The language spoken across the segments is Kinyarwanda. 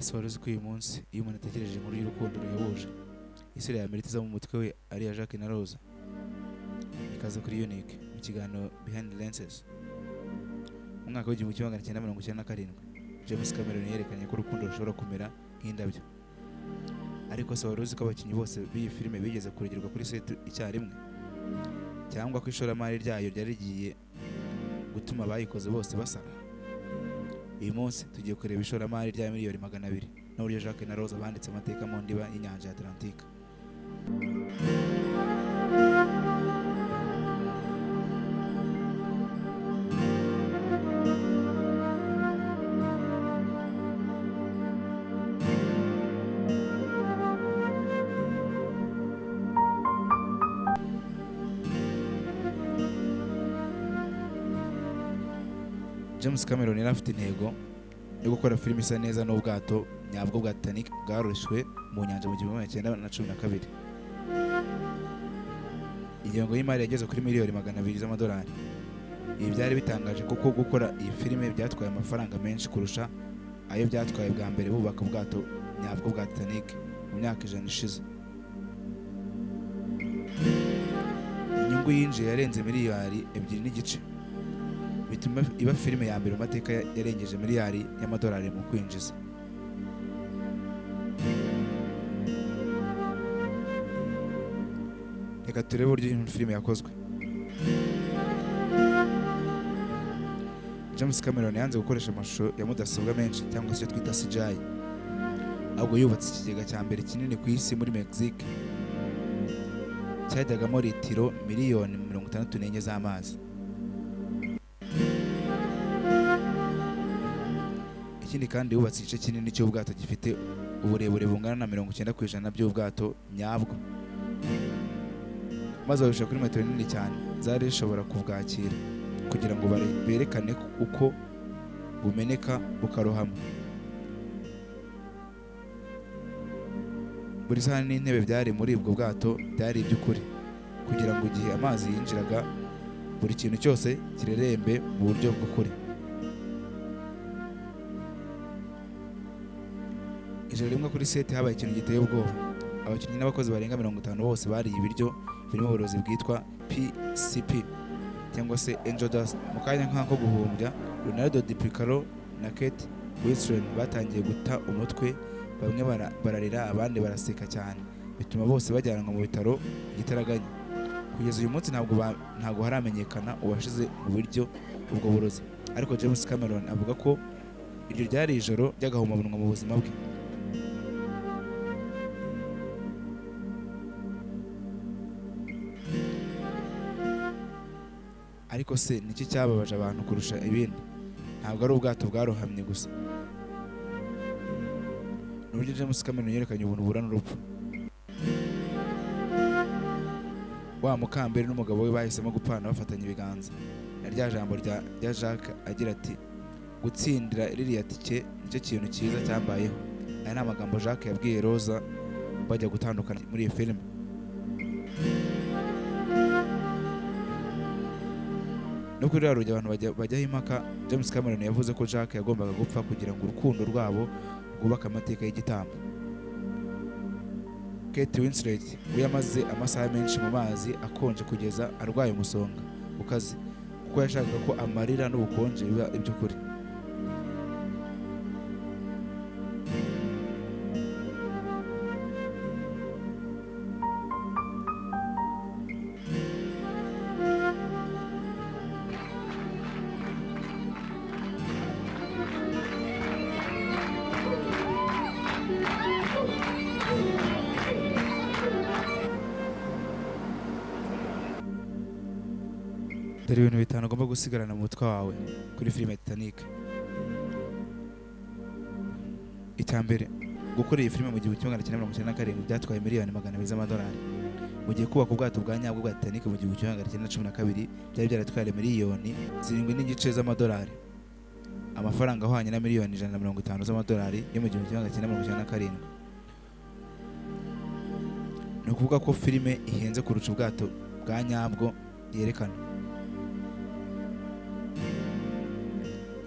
Ese wari uzi ko uyu munsi iyo umuntu atekereje inkuru y'urukundo ruhebuje isura ya Amerika iza mu mutwe we ari iya Jacques na Rose? Ikaze kuri Unique mu kiganiro Behind the Lenses. Mu mwaka w'igihumbi kimwe magana cyenda mirongo icyenda na karindwi James Cameron yerekanye ko urukundo rushobora kumera nk'indabyo. Ariko se wari uzi ko abakinnyi bose b'iyi filime bigeze kuregerwa kuri set icyarimwe, cyangwa ko ishoramari ryayo ryari rigiye gutuma abayikoze bose basara? Uyu munsi tugiye kureba ishoramari rya miliyoni 200 n'uburyo Jacques na Rose banditse amateka mu ndiba y'inyanja ya Atlantique. James Cameron yari afite intego yo gukora filime isa neza n'ubwato nyabwo bwa Titanic bwaroreshwe mu nyanja mu 1912. Ingengo y'imari yageze kuri miliyoni 200 z'amadolari. Ibi byari bitangaje kuko gukora iyi filime byatwaye amafaranga menshi kurusha ayo byatwaye bwa mbere bubaka ubwato nyabwo bwa Titanic mu myaka 100 ishize. Inyungu yinjiye yarenze miliyari 2.5, bituma iba filime ya mbere mu mateka yarengeje miliyari y'amadolari mu kwinjiza. Reka turebe uburyo iyi filime yakozwe. James Cameron yanze gukoresha amashusho ya mudasobwa menshi cyangwa se twita CGI, ahubwo yubatse ikigega cya mbere kinini ku isi muri Mexique cyajyagamo litiro miliyoni 64 z'amazi. Ikindi kandi yubatse igice kinini cy'ubwato gifite uburebure bungana na 90% by'ubwato nyabwo, maze babishyira kuri metero nini cyane zari zishobora kubwakira kugira ngo berekane uko bumeneka bukarohama. Buri sahani n'intebe byari muri ubwo bwato byari iby'ukuri, kugira ngo igihe amazi yinjiraga buri kintu cyose kirerembe mu buryo bw'ukuri. Ijoro rimwe kuri set habaye ikintu giteye ubwoba. Abakinnyi n'abakozi barenga 50 bose bariye ibiryo birimo uburozi bwitwa PCP cyangwa se Angel Dust. Mu kanya nk'ako guhumbya, Leonardo DiCaprio na Kate Winslet batangiye guta umutwe, bamwe bararira abandi baraseka cyane, bituma bose bajyanwa mu bitaro igitaraganya. Kugeza uyu munsi ntabwo haramenyekana uwashize mu biryo ubwo burozi, ariko James Cameron avuga ko iryo ryari ijoro ry'agahomamunwa mu buzima bwe. Ariko se niki cyababaje abantu kurusha ibindi? Ntabwo ari ubwato bwarohamye gusa, n'uburyo James Cameron yerekanye ubuntu burana n'urupfu. Wa mukambere n'umugabo we bahisemo gupfana bafatanya ibiganza, na rya jambo rya Jacques agira ati gutsindira ririya tike nicyo kintu cyiza cyambayeho. Aya ni amagambo Jacques yabwiye Rosa bajya gutandukana muri iyi filime. Nubwo rero urujya abantu bajyaho impaka, James Cameron yavuze ko Jacques yagombaga gupfa kugira ngo urukundo rwabo rwubake amateka y'igitambo. Kate Winslet we yamaze amasaha menshi mu mazi akonje kugeza arwaye umusonga ukaze, kuko yashakaga ko amarira n'ubukonje biba iby'ukuri. Dore ibintu 5 ugomba gusigarana mu mutwe wawe kuri filime Titanic. Icyambere, gukora iyi filime mu gihe 1997 byatwaye miliyoni 200 z'amadolari, mu gihe kubaka ubwato bwa nyabwo bwa Titanic mu gihe 1912 byari byaratwaye miliyoni 7.5 z'amadolari, amafaranga ahwanye na miliyoni 150 z'amadolari yo mu gihe 1997. Ni ukuvuga ko filime ihenze kurusha ubwato bwa nyabwo yerekana.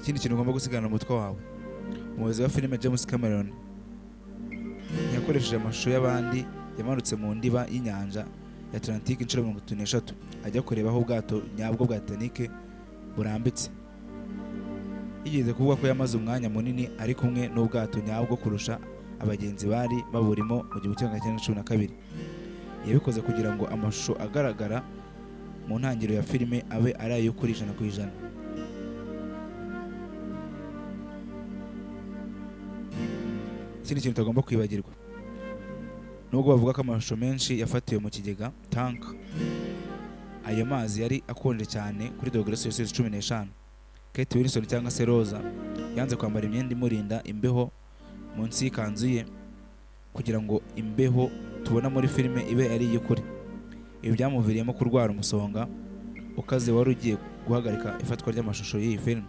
Ikindi kintu ugomba gusigana mu mutwe wawe, umuyobozi wa filime James Cameron yakoresheje amashusho y'abandi yamanutse mu ndiba y'inyanja ya Atlantique inshuro 36 ajya kureba aho ubwato nyabwo bwa Titanic burambitse. Yigeze kuvuga ko yamaze umwanya munini ari kumwe n'ubwato nyabwo kurusha abagenzi bari baburimo mu 1912. Yabikoze kugira ngo amashusho agaragara mu ntangiriro ya filime abe ari ay'ukuri 100%. Ikindi kintu utagomba kwibagirwa nubwo bavuga ko amashusho menshi yafatiwe mu kigega tank, ayo mazi yari akonje cyane kuri dogere Celsius 15. Kate Wilson cyangwa se Rosa yanze kwambara imyenda imurinda imbeho munsi y'ikanzu ye kugira ngo imbeho tubona muri filime ibe ari iy'ukuri. Ibi byamuviriyemo kurwara umusonga ukaze wari ugiye guhagarika ifatwa ry'amashusho y'iyi filime.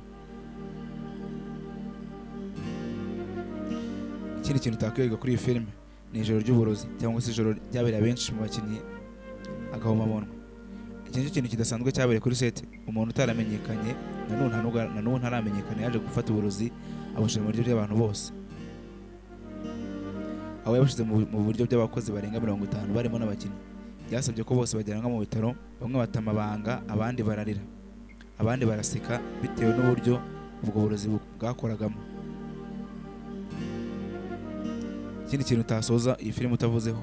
Ikindi kintu utakwiga kuri iyi filime ni ijoro ry'uburozi cyangwa se ijoro ryabereye benshi mu bakinnyi agahomamunwa. Iki nicyo kintu kidasanzwe cyabereye kuri set. Umuntu utaramenyekanye na n'ubu ntaramenyekana yaje gufata uburozi abushyira mu buryo by'abantu bose, aho yabushize mu buryo by'abakozi barenga 50 barimo n'abakinnyi. Byasabye ko bose bajyanwa mu bitaro, bamwe batama amabanga, abandi bararira, abandi baraseka bitewe n'uburyo ubwo burozi bwakoragamo. Ikindi kintu utasoza iyi filime utavuzeho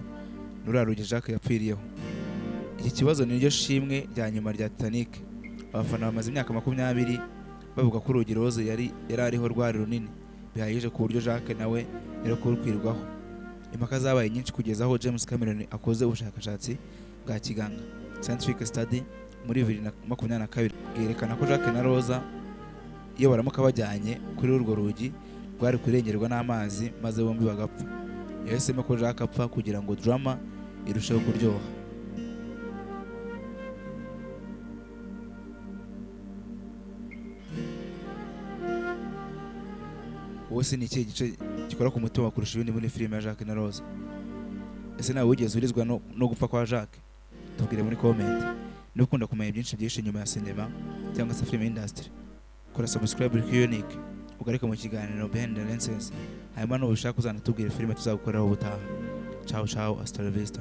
n'uriya rugi Jacques yapfiriyeho. Iki kibazo ni ryo shimwe rya nyuma rya Titanic. Abafana bamaze imyaka 20 bavuga ko urugi Rose yari ariho rwari runini bihagije ku buryo Jacques nawe yari kurukwirwaho. Impaka zabaye nyinshi kugeza aho James Cameron akoze ubushakashatsi bwa kiganga scientific study muri 2022 bwerekana ko Jacques na Rosa iyo baramuka bajyanye kuri urwo rugi rwari kurengerwa n'amazi maze bombi bagapfa. Yahisemo ko Jacques apfa kugira ngo drama irusheho kuryoha. Wose ni ikihe gice gikora ku mutima kurusha ibindi muri filime ya Jacques na Rose? Ese nawe wigeze urizwa no gupfa kwa Jacques? Tubwire muri comment. Niba ukunda kumenya byinshi byinshi inyuma ya sinema cyangwa se film industry, kora subscribe kuri Unique ugarika mu kiganiro Behind the Lenses. Hanyuma n'ubushaka uzanatubwire filime tuzagukoreraho ubutaha. Ciao ciao, hasta la vista.